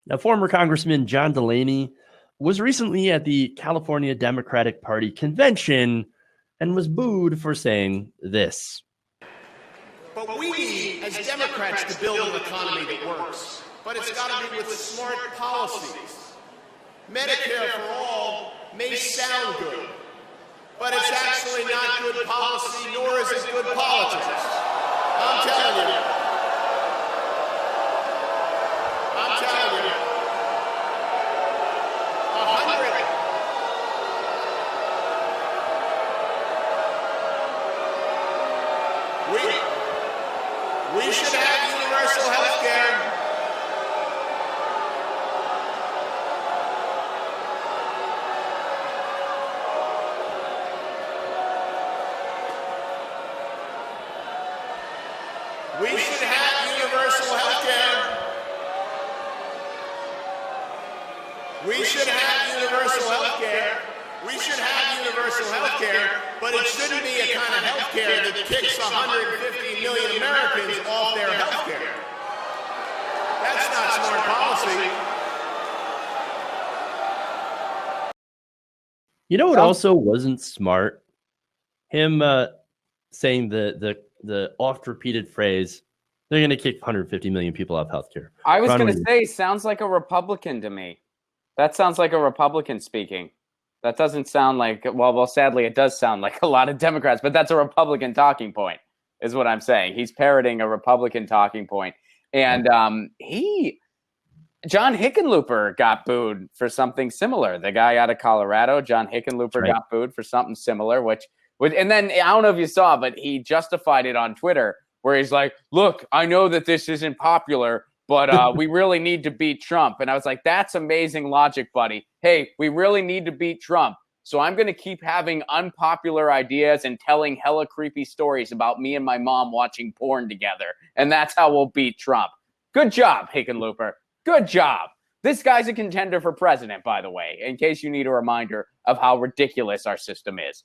Now, former Congressman John Delaney was recently at the California Democratic Party convention and was booed for saying this. But we need, as Democrats, to build an economy that works. But it's got to be with smart policies. Medicare for all may sound good, but it's actually not good policy, nor is it good politics. I'm telling you. I'm telling you. 100. We should have universal health care. We should have universal health care. We should have universal health care. We should have universal health care, but it shouldn't be a kind of health care that kicks 150 million Americans off their health care. That's not smart policy. You know what also wasn't smart? Him saying the oft-repeated phrase, they're going to kick 150 million people off healthcare. I was going to say, sounds like a Republican to me. That sounds like a Republican speaking. That doesn't sound like, well, sadly, it does sound like a lot of Democrats, but that's a Republican talking point, is what I'm saying. He's parroting a Republican talking point. And John Hickenlooper got booed for something similar. The guy out of Colorado, John Hickenlooper, got booed for something similar, and then I don't know if you saw, but he justified it on Twitter where he's like, look, I know that this isn't popular, but we really need to beat Trump. And I was like, that's amazing logic, buddy. Hey, we really need to beat Trump. So I'm going to keep having unpopular ideas and telling hella creepy stories about me and my mom watching porn together. And that's how we'll beat Trump. Good job, Hickenlooper. Good job. This guy's a contender for president, by the way, in case you need a reminder of how ridiculous our system is.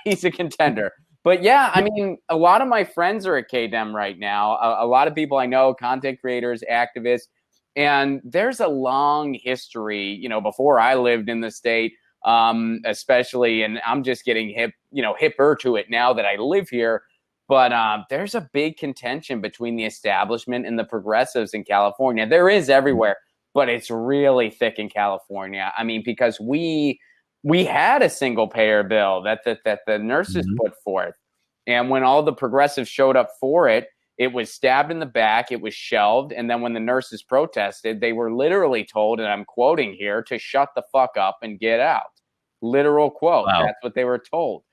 He's a contender. But yeah, I mean, a lot of my friends are at KDEM right now. A lot of people I know, content creators, activists, and there's a long history, before I lived in the state, especially, and I'm just getting hipper to it now that I live here. But there's a big contention between the establishment and the progressives in California. There is everywhere, but it's really thick in California. I mean, because we had a single payer bill that the nurses put forth. And when all the progressives showed up for it, it was stabbed in the back. It was shelved. And then when the nurses protested, they were literally told, and I'm quoting here, to shut the fuck up and get out. Literal quote. Wow. That's what they were told.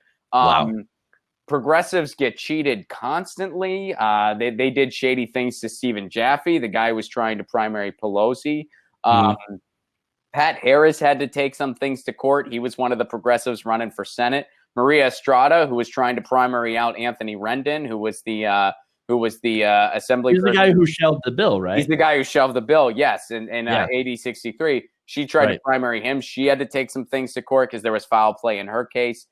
Progressives get cheated constantly. They did shady things to Stephen Jaffe, the guy who was trying to primary Pelosi. Pat Harris had to take some things to court. He was one of the progressives running for Senate. Maria Estrada, who was trying to primary out Anthony Rendon, who was the assembly. He's the guy who shelved the bill, right? He's the guy who shelved the bill. Yes, in AD 63, she tried to primary him. She had to take some things to court because there was foul play in her case.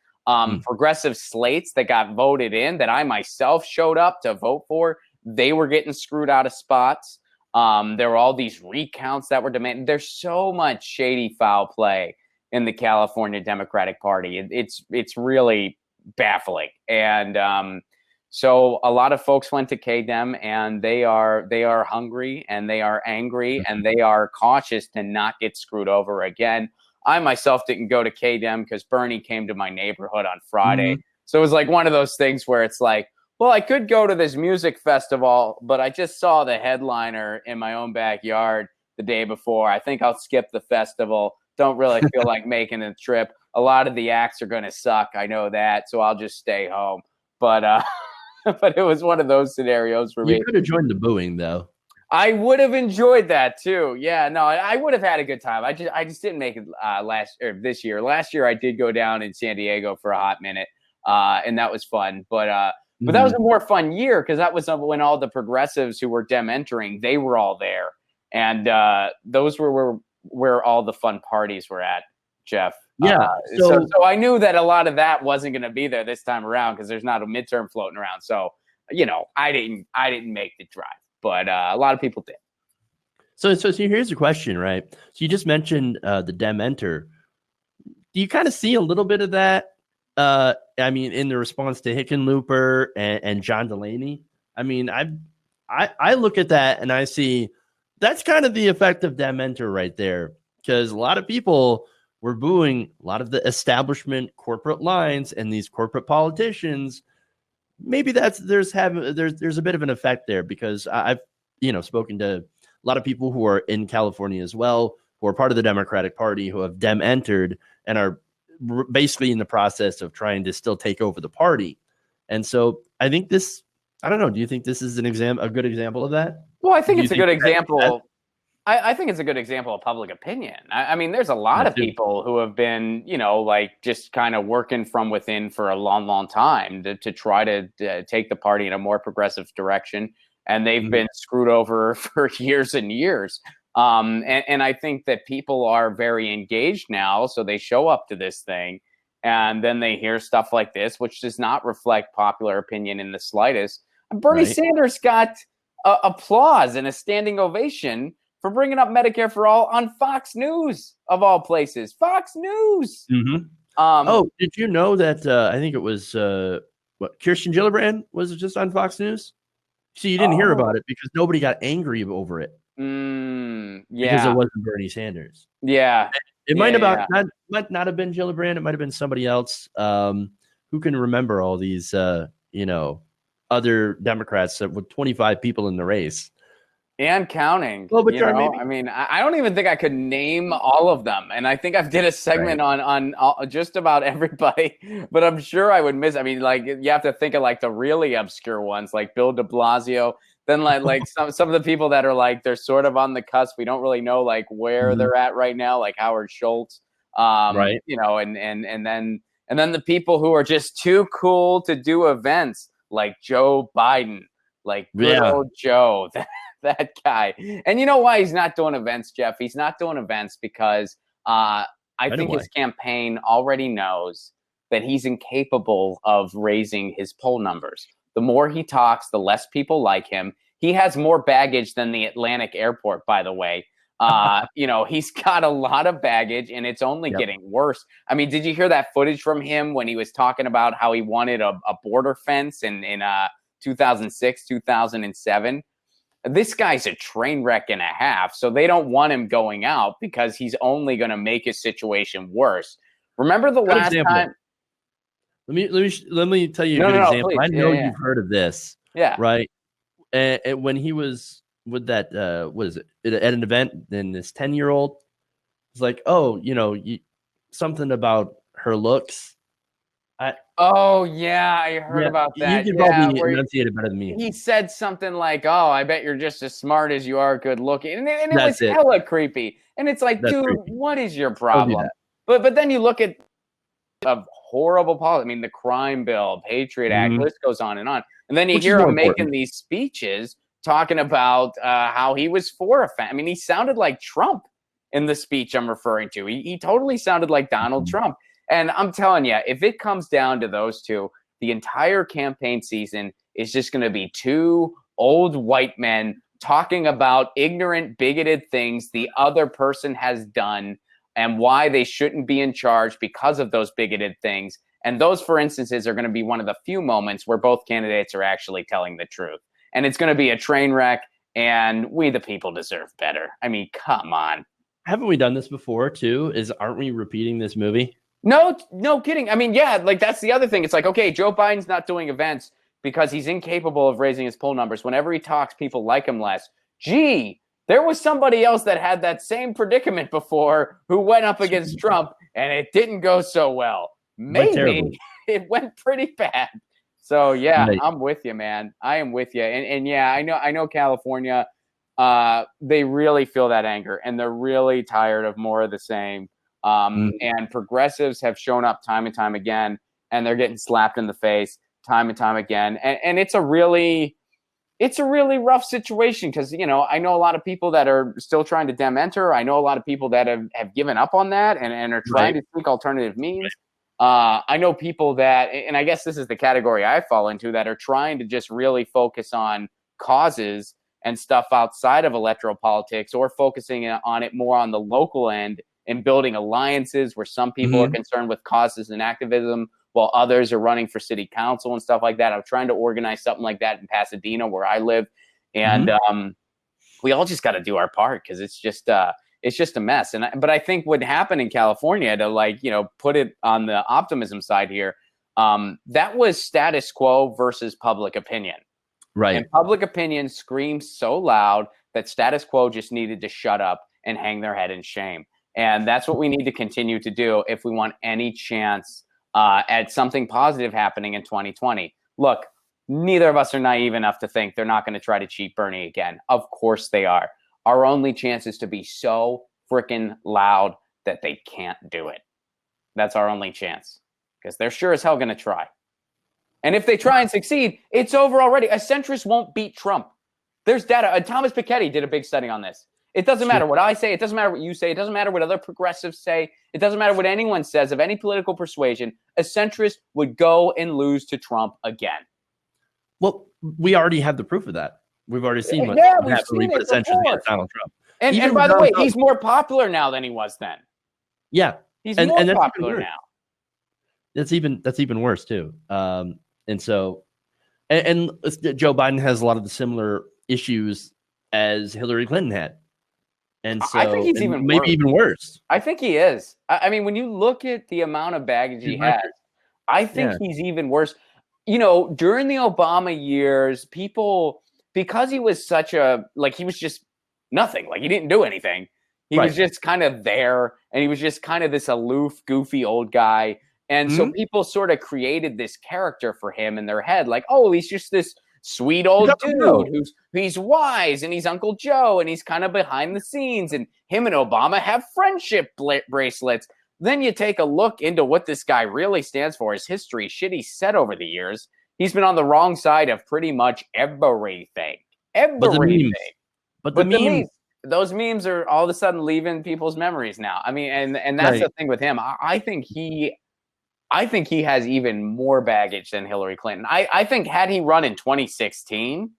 Progressive slates that got voted in that I myself showed up to vote for, they were getting screwed out of spots. There were all these recounts that were demanded. There's so much shady foul play in the California Democratic Party. It's really baffling. And so a lot of folks went to KDEM, and they are hungry, and they are angry, and they are cautious to not get screwed over again. I myself didn't go to KDEM because Bernie came to my neighborhood on Friday. So it was like one of those things where it's like, well, I could go to this music festival, but I just saw the headliner in my own backyard the day before. I think I'll skip the festival. Don't really feel like making a trip. A lot of the acts are going to suck. I know that. So I'll just stay home. But but it was one of those scenarios for me. You could have joined the booing, though. I would have enjoyed that too. Yeah, no, I would have had a good time. I just didn't make it this year. Last year I did go down in San Diego for a hot minute, and that was fun. But that was a more fun year because that was when all the progressives who were Dem entering, they were all there, and those were where all the fun parties were at, Jeff. Yeah. So I knew that a lot of that wasn't going to be there this time around because there's not a midterm floating around. So I didn't make the drive. But a lot of people did. So here's the question, right? So you just mentioned the Dem enter. Do you kind of see a little bit of that? I mean, in the response to Hickenlooper and John Delaney. I mean, I look at that and I see that's kind of the effect of Dem enter right there, because a lot of people were booing a lot of the establishment corporate lines and these corporate politicians. Maybe there's a bit of an effect there, because I've spoken to a lot of people who are in California as well, who are part of the Democratic Party, who have Dem entered and are basically in the process of trying to still take over the party. And so I think this, I don't know, do you think this is a good example of that? Well, I think it's a good example. I think it's a good example of public opinion. I mean, there's a lot of people who have been, like just kind of working from within for a long, long time to try to take the party in a more progressive direction. And they've been screwed over for years and years. And I think that people are very engaged now. So they show up to this thing and then they hear stuff like this, which does not reflect popular opinion in the slightest. And Bernie Sanders got applause and a standing ovation for bringing up Medicare for all on Fox News, of all places. Fox News. Did you know that I think it was Kirsten Gillibrand was just on Fox News? See, you didn't hear about it because nobody got angry over it. Because it wasn't Bernie Sanders. Yeah. It might not have been Gillibrand. It might have been somebody else. Who can remember all these other Democrats with 25 people in the race? And counting. Well, but I mean, I don't even think I could name all of them. And I think I've did a segment on just about everybody, but I'm sure I would miss. I mean, like, you have to think of like the really obscure ones, like Bill de Blasio. Then like some of the people that are like, they're sort of on the cusp. We don't really know like where they're at right now, like Howard Schultz. And then the people who are just too cool to do events, like Joe Biden, like good old Joe. That guy. And you know why he's not doing events, Jeff? He's not doing events because I think his campaign already knows that he's incapable of raising his poll numbers. The more he talks, the less people like him. He has more baggage than the Atlantic airport, by the way. He's got a lot of baggage and it's only getting worse. I mean, did you hear that footage from him when he was talking about how he wanted a border fence in 2006, 2007? This guy's a train wreck and a half, so they don't want him going out because he's only going to make his situation worse. Remember the last time? Let me tell you a good example. Please. I know you've heard of this. Yeah. Right. And when he was with that, what is it? At an event, then this 10-year-old was like, something about her looks. I heard about that. You can probably enunciate it better than me. He said something like, "Oh, I bet you're just as smart as you are good looking," and it was hella creepy. And it's like, dude, what is your problem? But then you look at a horrible policy. I mean, the crime bill, Patriot Act, list goes on. And then you hear him making these speeches talking about how he was for a family. I mean, he sounded like Trump in the speech I'm referring to. He totally sounded like Donald Trump. And I'm telling you, if it comes down to those two, the entire campaign season is just going to be two old white men talking about ignorant, bigoted things the other person has done and why they shouldn't be in charge because of those bigoted things. And those, for instances, are going to be one of the few moments where both candidates are actually telling the truth. And it's going to be a train wreck, and we the people deserve better. I mean, come on. Haven't we done this before, too? Aren't we repeating this movie? No kidding. I mean, yeah, like that's the other thing. It's like, okay, Joe Biden's not doing events because he's incapable of raising his poll numbers. Whenever he talks, people like him less. Gee, there was somebody else that had that same predicament before who went up against Trump and it didn't go so well. Maybe it went pretty bad. So yeah, I'm with you, man. I am with you. And yeah, I know California, they really feel that anger and they're really tired of more of the same. And progressives have shown up time and time again, and they're getting slapped in the face time and time again. And it's a really rough situation because, I know a lot of people that are still trying to Dem enter. I know a lot of people that have given up on that and are trying to think alternative means. I know people that, and I guess this is the category I fall into, that are trying to just really focus on causes and stuff outside of electoral politics, or focusing on it more on the local end and building alliances where some people are concerned with causes and activism while others are running for city council and stuff like that. I'm trying to organize something like that in Pasadena where I live. And we all just got to do our part, because it's just a mess. But I think what happened in California, to like, you know, put it on the optimism side here, that was status quo versus public opinion. Right. And public opinion screamed so loud that status quo just needed to shut up and hang their head in shame. And that's what we need to continue to do if we want any chance at something positive happening in 2020. Look, neither of us are naive enough to think they're not going to try to cheat Bernie again. Of course they are. Our only chance is to be so freaking loud that they can't do it. That's our only chance, because they're sure as hell going to try. And if they try and succeed, it's over already. A centrist won't beat Trump. There's data. Thomas Piketty did a big study on this. It doesn't matter what I say. It doesn't matter what you say. It doesn't matter what other progressives say. It doesn't matter what anyone says of any political persuasion. A centrist would go and lose to Trump again. Well, we already have the proof of that. We've already seen what we've happened when seen we put it a centrist before. against Donald Trump. And by the way, he's more popular now than he was then. Yeah, he's more that's popular now. That's even worse too. And so, and Joe Biden has a lot of the similar issues as Hillary Clinton had. And so I think he's even worse. I think he is. I mean, when you look at the amount of baggage he has, I think he's even worse. You know, during the Obama years, people, because he was such a, like, he was just nothing. Like, he didn't do anything. He was just kind of there, and he was just kind of this aloof, goofy old guy. And so people sort of created this character for him in their head, like, oh, he's just this sweet old dude he's wise, and he's Uncle Joe, and he's kind of behind the scenes, and him and Obama have friendship bracelets. Then you take a look into what this guy really stands for, his history, shit he's said over the years. He's been on the wrong side of pretty much everything. Everything. But the memes, those memes are all of a sudden leaving people's memories now. I mean, and that's the thing with him. I think he has even more baggage than Hillary Clinton. I think had he run in 2016,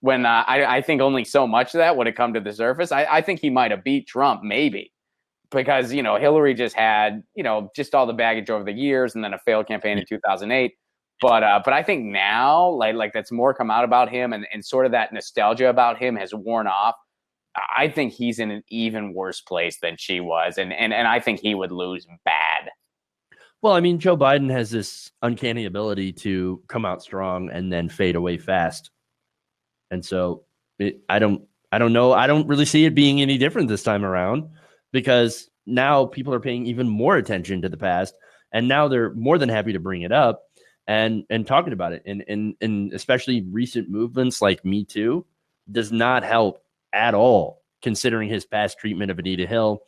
when I think only so much of that would have come to the surface, I think he might have beat Trump, maybe. Because, you know, Hillary just had, you know, just all the baggage over the years, and then a failed campaign in 2008. But I think now, like that's more come out about him, and sort of that nostalgia about him has worn off. I think he's in an even worse place than she was, and I think he would lose bad. Well, I mean, Joe Biden has this uncanny ability to come out strong and then fade away fast. And so I don't know. I don't really see it being any different this time around, because now people are paying even more attention to the past, and now they're more than happy to bring it up and talking about it. And especially recent movements like Me Too does not help at all, considering his past treatment of Anita Hill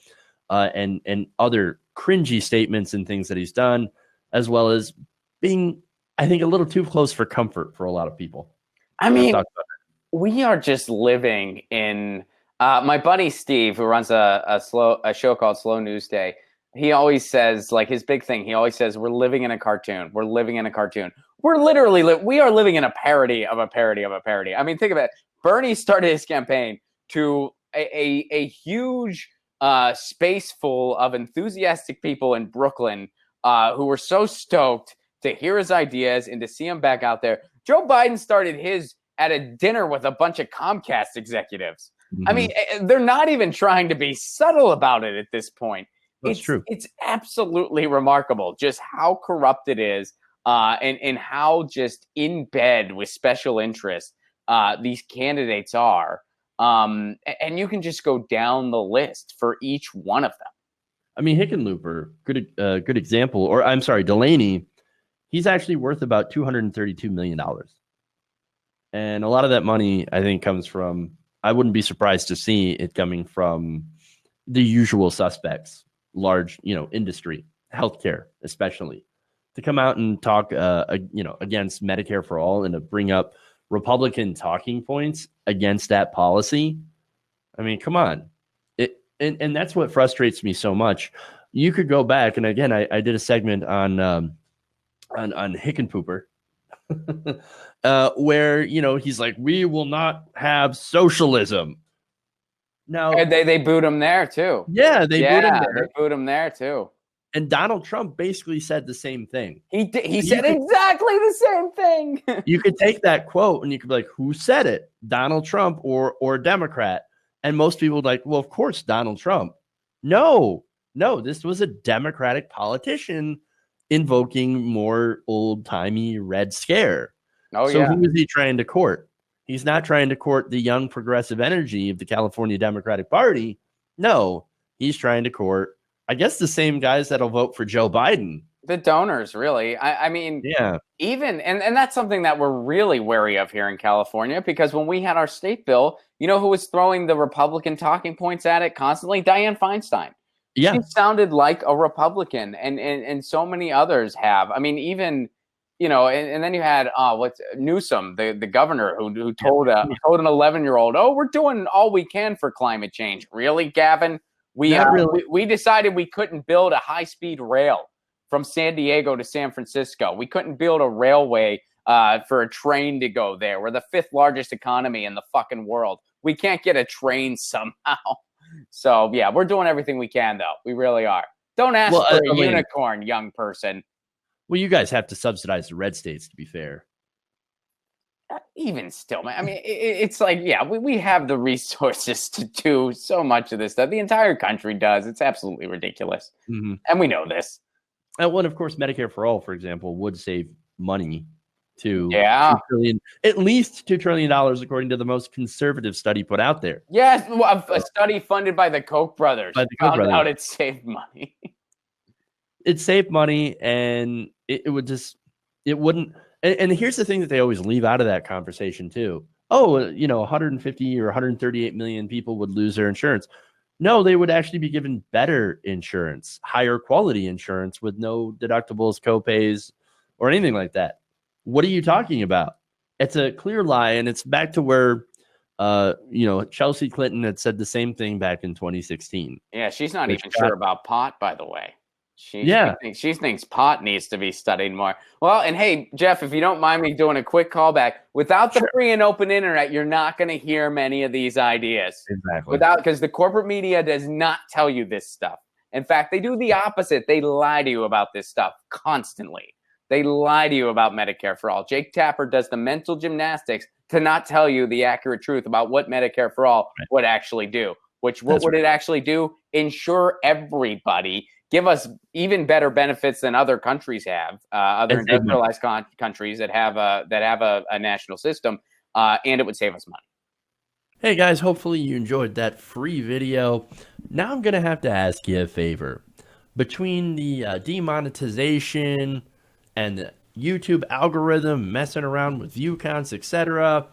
and other cringy statements and things that he's done, as well as being, I think, a little too close for comfort for a lot of people. I mean, we are just living in my buddy Steve, who runs a show called Slow News Day. He always says, like, his big thing, he always says, we're living in a cartoon. We're living in a cartoon. We're literally, we are living in a parody of a parody of a parody. I mean, think of it. Bernie started his campaign to a huge space full of enthusiastic people in Brooklyn who were so stoked to hear his ideas and to see him back out there. Joe Biden started his at a dinner with a bunch of Comcast executives. I mean, they're not even trying to be subtle about it at this point. That's true. It's absolutely remarkable just how corrupt it is and how just in bed with special interests these candidates are. And you can just go down the list for each one of them. I mean, Hickenlooper, good example. Or I'm sorry, Delaney, he's actually worth about $232 million. And a lot of that money, I think, comes from, I wouldn't be surprised to see it coming from the usual suspects, large, industry, healthcare, especially, to come out and talk, against Medicare for all and to bring up Republican talking points against that policy. I mean, come on. And that's what frustrates me so much. You could go back, and again, I did a segment on Hickenpooper, where, he's like, we will not have socialism. Now, And they booed him there too. Yeah, they booed him there. They booed him there too. And Donald Trump basically said the same thing. He said exactly the same thing. You could take that quote and you could be like, who said it? Donald Trump or a Democrat? And most people would like, well, of course, Donald Trump. No, this was a Democratic politician invoking more old-timey Red Scare. So who is he trying to court? He's not trying to court the young progressive energy of the California Democratic Party. No, he's trying to court, I guess, the same guys that'll vote for Joe Biden. The donors, really. I mean, even, and that's something that we're really wary of here in California, because when we had our state bill, you know who was throwing the Republican talking points at it constantly? Dianne Feinstein. Yeah. She sounded like a Republican, and so many others have. I mean, even, and then you had Newsom, the governor, who told an 11-year-old, "Oh, we're doing all we can for climate change." Really, Gavin? We decided we couldn't build a high-speed rail from San Diego to San Francisco. We couldn't build a railway for a train to go there. We're the 5th largest economy in the fucking world. We can't get a train somehow. So, yeah, we're doing everything we can, though. We really are. Don't ask for a unicorn, young person. Well, you guys have to subsidize the red states, to be fair. Even still, man. I mean, it's like, we have the resources to do so much of this stuff. The entire country does. It's absolutely ridiculous. Mm-hmm. And we know this. And one, of course, Medicare for All, for example, would save money to $2 trillion, at least $2 trillion, according to the most conservative study put out there. Yes, a study funded by the Koch brothers. Found out it saved money. It saved money, and it wouldn't. And here's the thing that they always leave out of that conversation too. 150 or 138 million people would lose their insurance. No, they would actually be given better insurance, higher quality insurance with no deductibles, copays, or anything like that. What are you talking about? It's a clear lie, and it's back to where, Chelsea Clinton had said the same thing back in 2016. Yeah, she's not even sure about pot, by the way. She thinks pot needs to be studied more. Well, and hey, Jeff, if you don't mind me doing a quick callback, without the free and open internet, you're not going to hear many of these ideas. Exactly. Because the corporate media does not tell you this stuff. In fact, they do the opposite. They lie to you about this stuff constantly. They lie to you about Medicare for All. Jake Tapper does the mental gymnastics to not tell you the accurate truth about what Medicare for All would actually do. What would it actually do? Insure everybody. Give us even better benefits than other countries have, other industrialized countries that have a national system, and it would save us money. Hey guys, hopefully you enjoyed that free video. Now I'm gonna have to ask you a favor. Between the demonetization and the YouTube algorithm messing around with view counts, etc.,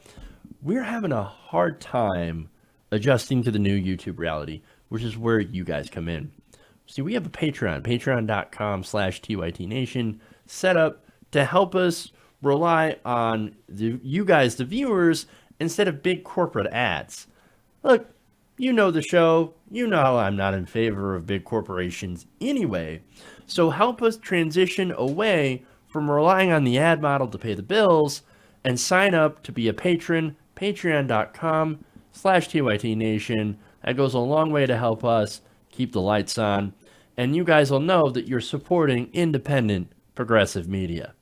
we're having a hard time adjusting to the new YouTube reality, which is where you guys come in. See, we have a patreon.com/TYTNation set up to help us rely on you guys, the viewers, instead of big corporate ads. Look, you know the show. You know I'm not in favor of big corporations anyway. So help us transition away from relying on the ad model to pay the bills and sign up to be a patron, patreon.com/TYTNation. That goes a long way to help us keep the lights on, and you guys will know that you're supporting independent progressive media.